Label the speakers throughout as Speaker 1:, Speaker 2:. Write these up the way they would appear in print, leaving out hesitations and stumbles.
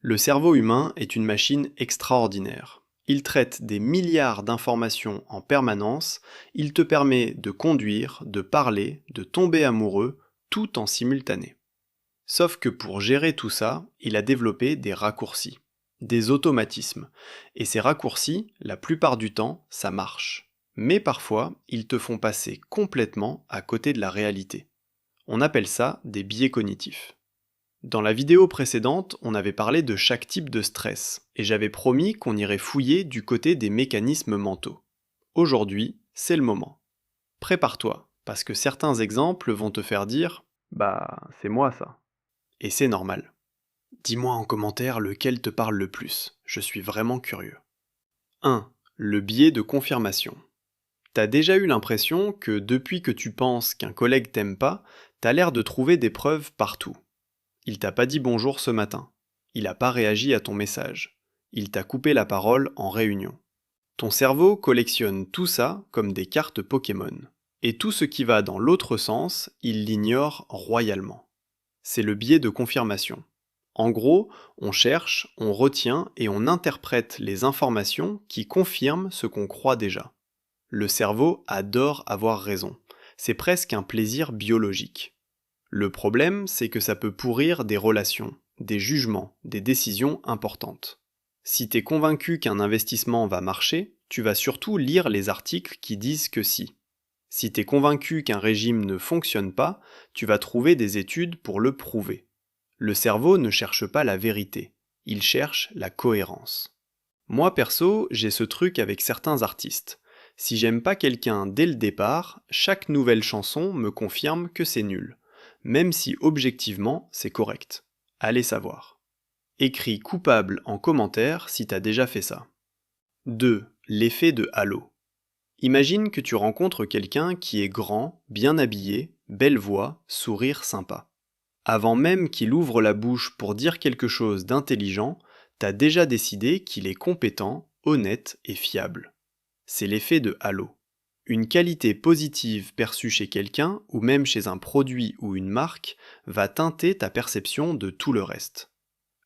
Speaker 1: Le cerveau humain est une machine extraordinaire. Il traite des milliards d'informations en permanence, il te permet de conduire, de parler, de tomber amoureux, tout en simultané. Sauf que pour gérer tout ça, il a développé des raccourcis, des automatismes. Et ces raccourcis, la plupart du temps, ça marche. Mais parfois, ils te font passer complètement à côté de la réalité. On appelle ça des biais cognitifs. Dans la vidéo précédente, on avait parlé de chaque type de stress, et j'avais promis qu'on irait fouiller du côté des mécanismes mentaux. Aujourd'hui, c'est le moment. Prépare-toi, parce que certains exemples vont te faire dire « Bah, c'est moi ça ». Et c'est normal. Dis-moi en commentaire lequel te parle le plus, je suis vraiment curieux. 1. Le biais de confirmation. T'as déjà eu l'impression que depuis que tu penses qu'un collègue t'aime pas, t'as l'air de trouver des preuves partout. Il t'a pas dit bonjour ce matin. Il a pas réagi à ton message. Il t'a coupé la parole en réunion. Ton cerveau collectionne tout ça comme des cartes Pokémon. Et tout ce qui va dans l'autre sens, il l'ignore royalement. C'est le biais de confirmation. En gros, on cherche, on retient et on interprète les informations qui confirment ce qu'on croit déjà. Le cerveau adore avoir raison. C'est presque un plaisir biologique. Le problème, c'est que ça peut pourrir des relations, des jugements, des décisions importantes. Si t'es convaincu qu'un investissement va marcher, tu vas surtout lire les articles qui disent que si. Si t'es convaincu qu'un régime ne fonctionne pas, tu vas trouver des études pour le prouver. Le cerveau ne cherche pas la vérité, il cherche la cohérence. Moi perso, j'ai ce truc avec certains artistes. Si j'aime pas quelqu'un dès le départ, chaque nouvelle chanson me confirme que c'est nul, même si objectivement c'est correct. Allez savoir. Écris coupable en commentaire si t'as déjà fait ça. 2. L'effet de halo. Imagine que tu rencontres quelqu'un qui est grand, bien habillé, belle voix, sourire sympa. Avant même qu'il ouvre la bouche pour dire quelque chose d'intelligent, t'as déjà décidé qu'il est compétent, honnête et fiable. C'est l'effet de halo. Une qualité positive perçue chez quelqu'un, ou même chez un produit ou une marque, va teinter ta perception de tout le reste.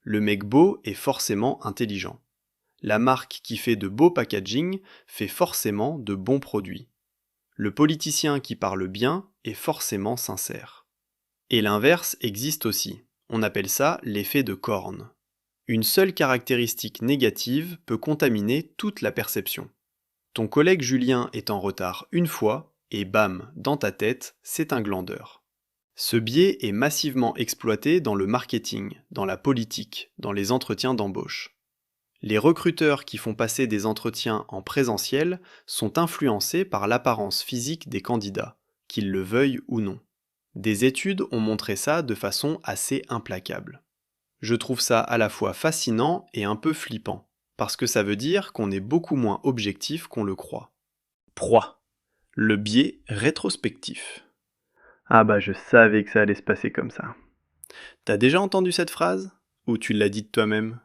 Speaker 1: Le mec beau est forcément intelligent. La marque qui fait de beaux packaging fait forcément de bons produits. Le politicien qui parle bien est forcément sincère. Et l'inverse existe aussi. On appelle ça l'effet de corne. Une seule caractéristique négative peut contaminer toute la perception. Ton collègue Julien est en retard une fois, et bam, dans ta tête, c'est un glandeur. Ce biais est massivement exploité dans le marketing, dans la politique, dans les entretiens d'embauche. Les recruteurs qui font passer des entretiens en présentiel sont influencés par l'apparence physique des candidats, qu'ils le veuillent ou non. Des études ont montré ça de façon assez implacable. Je trouve ça à la fois fascinant et un peu flippant, parce que ça veut dire qu'on est beaucoup moins objectif qu'on le croit. 3. Le biais rétrospectif. Ah bah je savais que ça allait se passer comme ça. T'as déjà entendu cette phrase? Ou tu l'as dit de toi-même?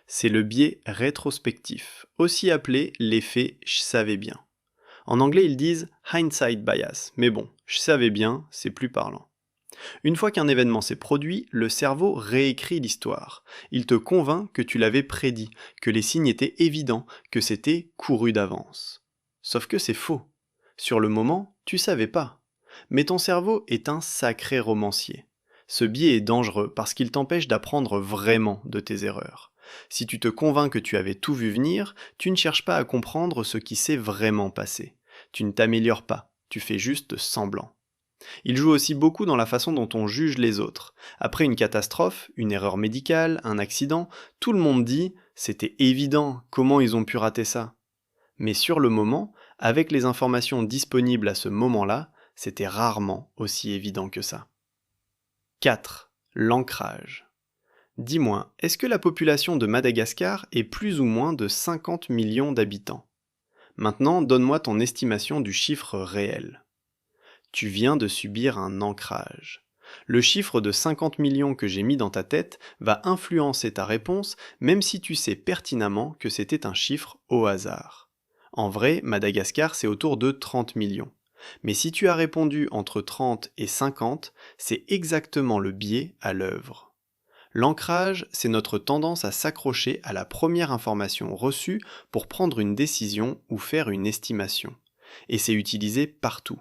Speaker 1: C'est le biais rétrospectif, aussi appelé l'effet « je savais bien ». En anglais ils disent « hindsight bias », mais bon, « je savais bien », c'est plus parlant. Une fois qu'un événement s'est produit, le cerveau réécrit l'histoire. Il te convainc que tu l'avais prédit, que les signes étaient évidents, que c'était couru d'avance. Sauf que c'est faux. Sur le moment, tu savais pas. Mais ton cerveau est un sacré romancier. Ce biais est dangereux parce qu'il t'empêche d'apprendre vraiment de tes erreurs. Si tu te convaincs que tu avais tout vu venir, tu ne cherches pas à comprendre ce qui s'est vraiment passé. Tu ne t'améliores pas, tu fais juste semblant. Il joue aussi beaucoup dans la façon dont on juge les autres. Après une catastrophe, une erreur médicale, un accident, tout le monde dit « c'était évident, comment ils ont pu rater ça ?» Mais sur le moment, avec les informations disponibles à ce moment-là, c'était rarement aussi évident que ça. 4. L'ancrage. Dis-moi, est-ce que la population de Madagascar est plus ou moins de 50 millions d'habitants? Maintenant, donne-moi ton estimation du chiffre réel. Tu viens de subir un ancrage. Le chiffre de 50 millions que j'ai mis dans ta tête va influencer ta réponse même si tu sais pertinemment que c'était un chiffre au hasard. En vrai, Madagascar c'est autour de 30 millions. Mais si tu as répondu entre 30 et 50, c'est exactement le biais à l'œuvre. L'ancrage, c'est notre tendance à s'accrocher à la première information reçue pour prendre une décision ou faire une estimation. Et c'est utilisé partout.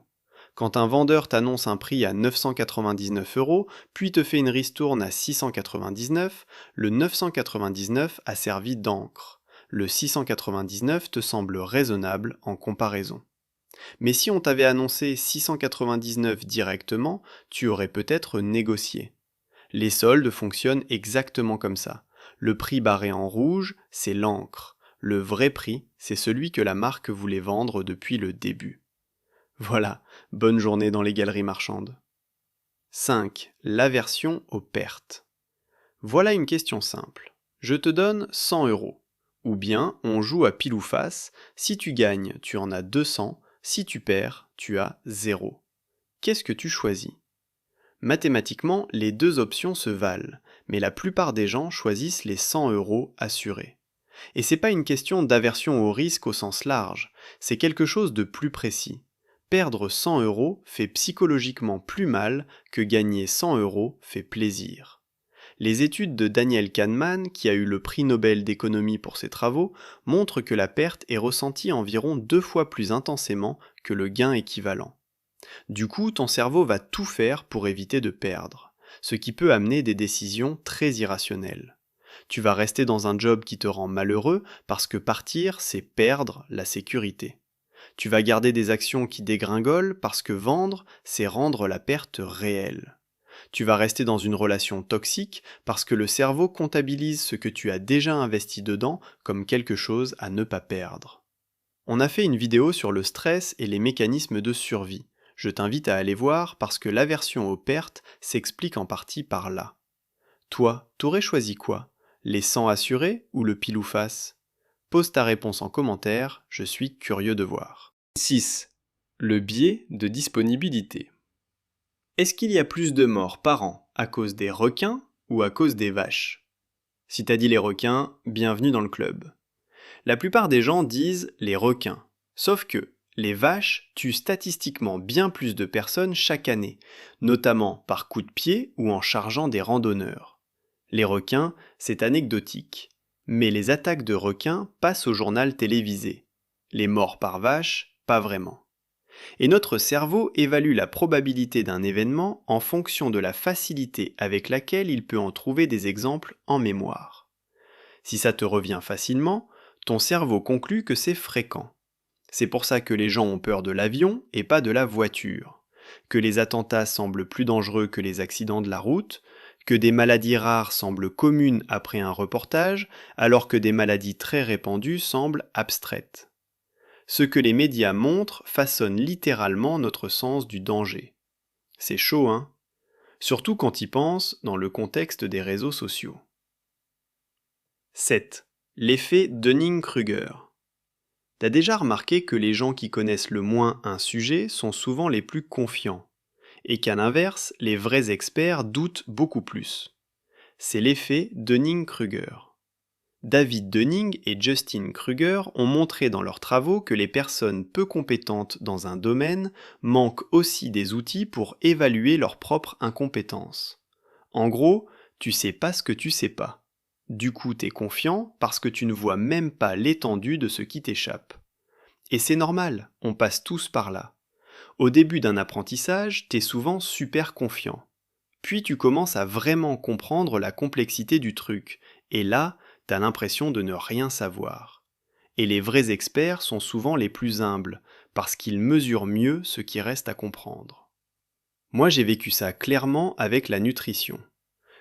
Speaker 1: Quand un vendeur t'annonce un prix à 999 euros, puis te fait une ristourne à 699, le 999 a servi d'encre. Le 699 te semble raisonnable en comparaison. Mais si on t'avait annoncé 699 directement, tu aurais peut-être négocié. Les soldes fonctionnent exactement comme ça. Le prix barré en rouge, c'est l'encre. Le vrai prix, c'est celui que la marque voulait vendre depuis le début. Voilà, bonne journée dans les galeries marchandes. 5. L'aversion aux pertes. Voilà une question simple. Je te donne 100 euros. Ou bien on joue à pile ou face, si tu gagnes, tu en as 200, si tu perds, tu as 0. Qu'est-ce que tu choisis ? Mathématiquement, les deux options se valent, mais la plupart des gens choisissent les 100 euros assurés. Et c'est pas une question d'aversion au risque au sens large, c'est quelque chose de plus précis. Perdre 100 euros fait psychologiquement plus mal que gagner 100 euros fait plaisir. Les études de Daniel Kahneman, qui a eu le prix Nobel d'économie pour ses travaux, montrent que la perte est ressentie environ 2 fois plus intensément que le gain équivalent. Du coup, ton cerveau va tout faire pour éviter de perdre, ce qui peut amener des décisions très irrationnelles. Tu vas rester dans un job qui te rend malheureux parce que partir, c'est perdre la sécurité. Tu vas garder des actions qui dégringolent parce que vendre, c'est rendre la perte réelle. Tu vas rester dans une relation toxique parce que le cerveau comptabilise ce que tu as déjà investi dedans comme quelque chose à ne pas perdre. On a fait une vidéo sur le stress et les mécanismes de survie. Je t'invite à aller voir parce que l'aversion aux pertes s'explique en partie par là. Toi, t'aurais choisi quoi ? Les 100 assurés ou le pile ou face ? Pose ta réponse en commentaire, je suis curieux de voir. 6. Le biais de disponibilité. Est-ce qu'il y a plus de morts par an à cause des requins ou à cause des vaches ? Si t'as dit les requins, bienvenue dans le club. La plupart des gens disent les requins, sauf que les vaches tuent statistiquement bien plus de personnes chaque année, notamment par coup de pied ou en chargeant des randonneurs. Les requins, c'est anecdotique, mais les attaques de requins passent au journal télévisé. Les morts par vache, pas vraiment. Et notre cerveau évalue la probabilité d'un événement en fonction de la facilité avec laquelle il peut en trouver des exemples en mémoire. Si ça te revient facilement, ton cerveau conclut que c'est fréquent. C'est pour ça que les gens ont peur de l'avion et pas de la voiture, que les attentats semblent plus dangereux que les accidents de la route, que des maladies rares semblent communes après un reportage, alors que des maladies très répandues semblent abstraites. Ce que les médias montrent façonne littéralement notre sens du danger. C'est chaud, hein ? Surtout quand y penses dans le contexte des réseaux sociaux. 7. L'effet Dunning-Kruger. T'as déjà remarqué que les gens qui connaissent le moins un sujet sont souvent les plus confiants, et qu'à l'inverse, les vrais experts doutent beaucoup plus. C'est l'effet Dunning-Kruger. David Dunning et Justin Kruger ont montré dans leurs travaux que les personnes peu compétentes dans un domaine manquent aussi des outils pour évaluer leur propre incompétence. En gros, tu sais pas ce que tu sais pas. Du coup, t'es confiant parce que tu ne vois même pas l'étendue de ce qui t'échappe. Et c'est normal, on passe tous par là. Au début d'un apprentissage, t'es souvent super confiant. Puis tu commences à vraiment comprendre la complexité du truc, et là, t'as l'impression de ne rien savoir. Et les vrais experts sont souvent les plus humbles, parce qu'ils mesurent mieux ce qui reste à comprendre. Moi j'ai vécu ça clairement avec la nutrition.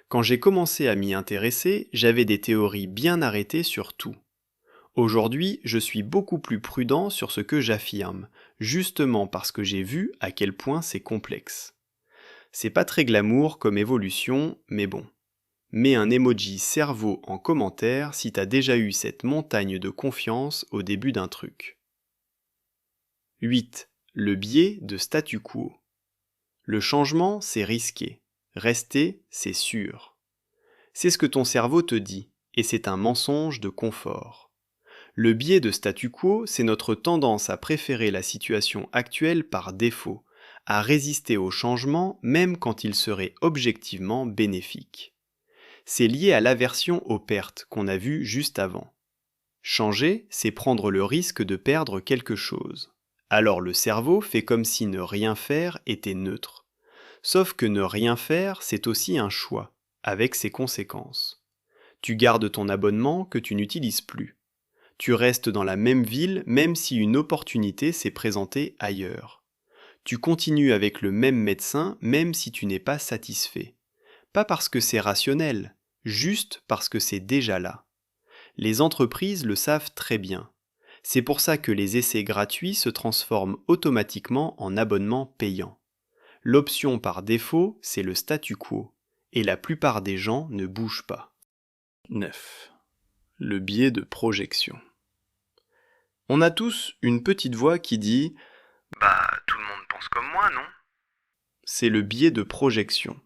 Speaker 1: Quand j'ai commencé à m'y intéresser, j'avais des théories bien arrêtées sur tout. Aujourd'hui, je suis beaucoup plus prudent sur ce que j'affirme, justement parce que j'ai vu à quel point c'est complexe. C'est pas très glamour comme évolution, mais bon. Mets un emoji cerveau en commentaire si t'as déjà eu cette montagne de confiance au début d'un truc. 8. Le biais de statu quo. Le changement, c'est risqué. Rester, c'est sûr. C'est ce que ton cerveau te dit, et c'est un mensonge de confort. Le biais de statu quo, c'est notre tendance à préférer la situation actuelle par défaut, à résister au changement même quand il serait objectivement bénéfique. C'est lié à l'aversion aux pertes qu'on a vu juste avant. Changer, c'est prendre le risque de perdre quelque chose. Alors le cerveau fait comme si ne rien faire était neutre. Sauf que ne rien faire, c'est aussi un choix, avec ses conséquences. Tu gardes ton abonnement que tu n'utilises plus. Tu restes dans la même ville même si une opportunité s'est présentée ailleurs. Tu continues avec le même médecin même si tu n'es pas satisfait. Pas parce que c'est rationnel, juste parce que c'est déjà là. Les entreprises le savent très bien. C'est pour ça que les essais gratuits se transforment automatiquement en abonnements payants. L'option par défaut, c'est le statu quo, et la plupart des gens ne bougent pas. 9. Le biais de projection. On a tous une petite voix qui dit « Bah, tout le monde pense comme moi, non ?» C'est le biais de projection,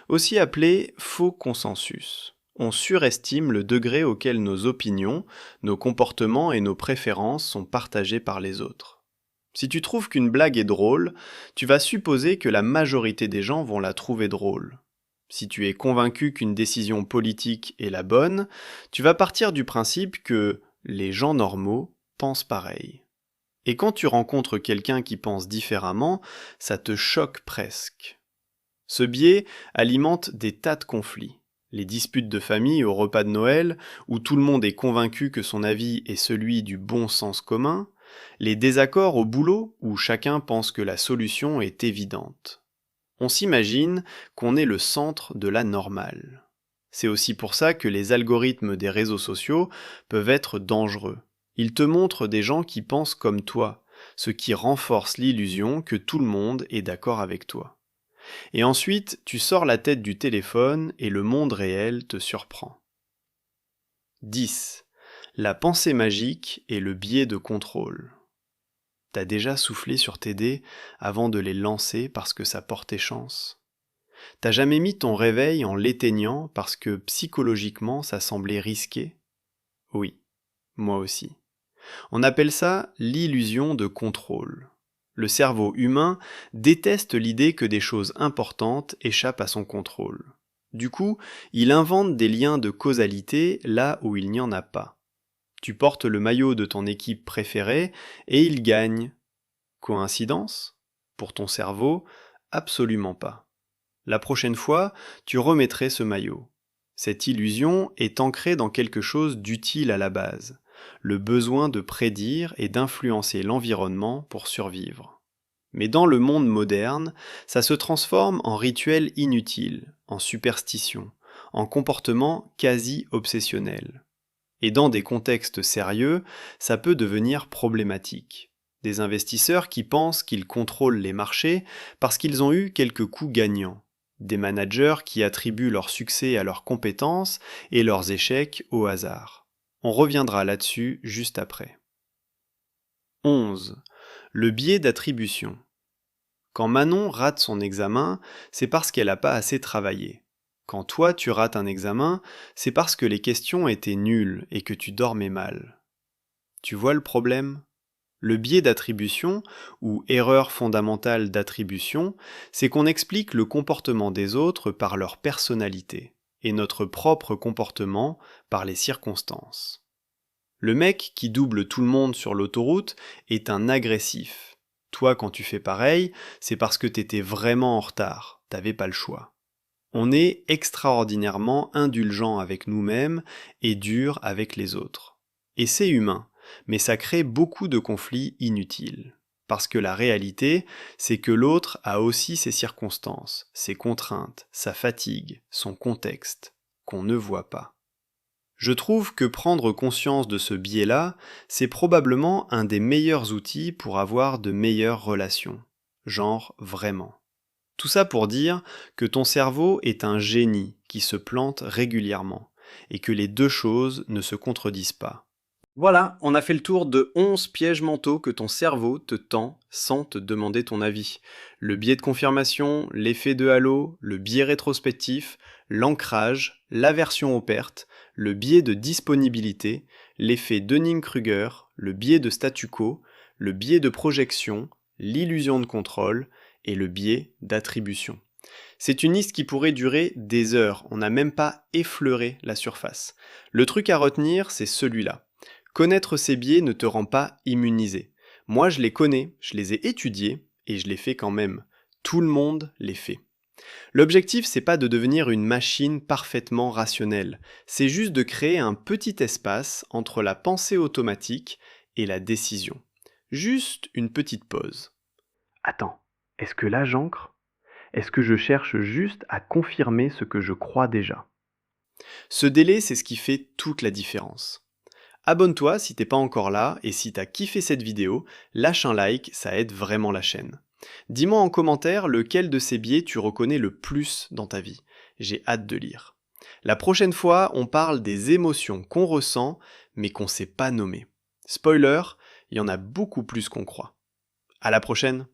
Speaker 1: aussi appelé faux consensus. On surestime le degré auquel nos opinions, nos comportements et nos préférences sont partagés par les autres. Si tu trouves qu'une blague est drôle, tu vas supposer que la majorité des gens vont la trouver drôle. Si tu es convaincu qu'une décision politique est la bonne, tu vas partir du principe que les gens normaux pensent pareil. Et quand tu rencontres quelqu'un qui pense différemment, ça te choque presque. Ce biais alimente des tas de conflits. Les disputes de famille au repas de Noël, où tout le monde est convaincu que son avis est celui du bon sens commun, les désaccords au boulot, où chacun pense que la solution est évidente. On s'imagine qu'on est le centre de la normale. C'est aussi pour ça que les algorithmes des réseaux sociaux peuvent être dangereux. Ils te montrent des gens qui pensent comme toi, ce qui renforce l'illusion que tout le monde est d'accord avec toi. Et ensuite, tu sors la tête du téléphone et le monde réel te surprend. 10. La pensée magique et le biais de contrôle. T'as déjà soufflé sur tes dés avant de les lancer parce que ça portait chance? T'as jamais mis ton réveil en l'éteignant parce que psychologiquement ça semblait risqué? Oui, moi aussi. On appelle ça l'illusion de contrôle. Le cerveau humain déteste l'idée que des choses importantes échappent à son contrôle. Du coup, il invente des liens de causalité là où il n'y en a pas. Tu portes le maillot de ton équipe préférée et il gagne. Coïncidence? Pour ton cerveau, absolument pas. La prochaine fois, tu remettrais ce maillot. Cette illusion est ancrée dans quelque chose d'utile à la base, le besoin de prédire et d'influencer l'environnement pour survivre. Mais dans le monde moderne, ça se transforme en rituel inutile, en superstition, en comportement quasi obsessionnel. Et dans des contextes sérieux, ça peut devenir problématique. Des investisseurs qui pensent qu'ils contrôlent les marchés parce qu'ils ont eu quelques coups gagnants. Des managers qui attribuent leur succès à leurs compétences et leurs échecs au hasard. On reviendra là-dessus juste après. 11. Le biais d'attribution. Quand Manon rate son examen, c'est parce qu'elle n'a pas assez travaillé. Quand toi tu rates un examen, c'est parce que les questions étaient nulles et que tu dormais mal. Tu vois le problème ? Le biais d'attribution, ou erreur fondamentale d'attribution, c'est qu'on explique le comportement des autres par leur personnalité, et notre propre comportement par les circonstances. Le mec qui double tout le monde sur l'autoroute est un agressif. Toi, quand tu fais pareil, c'est parce que t'étais vraiment en retard, t'avais pas le choix. On est extraordinairement indulgent avec nous-mêmes et dur avec les autres. Et c'est humain. Mais ça crée beaucoup de conflits inutiles. Parce que la réalité, c'est que l'autre a aussi ses circonstances, ses contraintes, sa fatigue, son contexte, qu'on ne voit pas. Je trouve que prendre conscience de ce biais-là, c'est probablement un des meilleurs outils pour avoir de meilleures relations. Genre vraiment. Tout ça pour dire que ton cerveau est un génie qui se plante régulièrement, et que les deux choses ne se contredisent pas. Voilà, on a fait le tour de 11 pièges mentaux que ton cerveau te tend sans te demander ton avis. Le biais de confirmation, l'effet de halo, le biais rétrospectif, l'ancrage, l'aversion aux pertes, le biais de disponibilité, l'effet Dunning-Kruger, le biais de statu quo, le biais de projection, l'illusion de contrôle et le biais d'attribution. C'est une liste qui pourrait durer des heures, on n'a même pas effleuré la surface. Le truc à retenir, c'est celui-là. Connaître ces biais ne te rend pas immunisé. Moi, je les connais, je les ai étudiés, et je les fais quand même. Tout le monde les fait. L'objectif, c'est pas de devenir une machine parfaitement rationnelle, c'est juste de créer un petit espace entre la pensée automatique et la décision. Juste une petite pause. Attends, est-ce que là j'ancre ? Est-ce que je cherche juste à confirmer ce que je crois déjà ? Ce délai, c'est ce qui fait toute la différence. Abonne-toi si t'es pas encore là, et si t'as kiffé cette vidéo, lâche un like, ça aide vraiment la chaîne. Dis-moi en commentaire lequel de ces biais tu reconnais le plus dans ta vie. J'ai hâte de lire. La prochaine fois, on parle des émotions qu'on ressent, mais qu'on sait pas nommer. Spoiler, il y en a beaucoup plus qu'on croit. À la prochaine!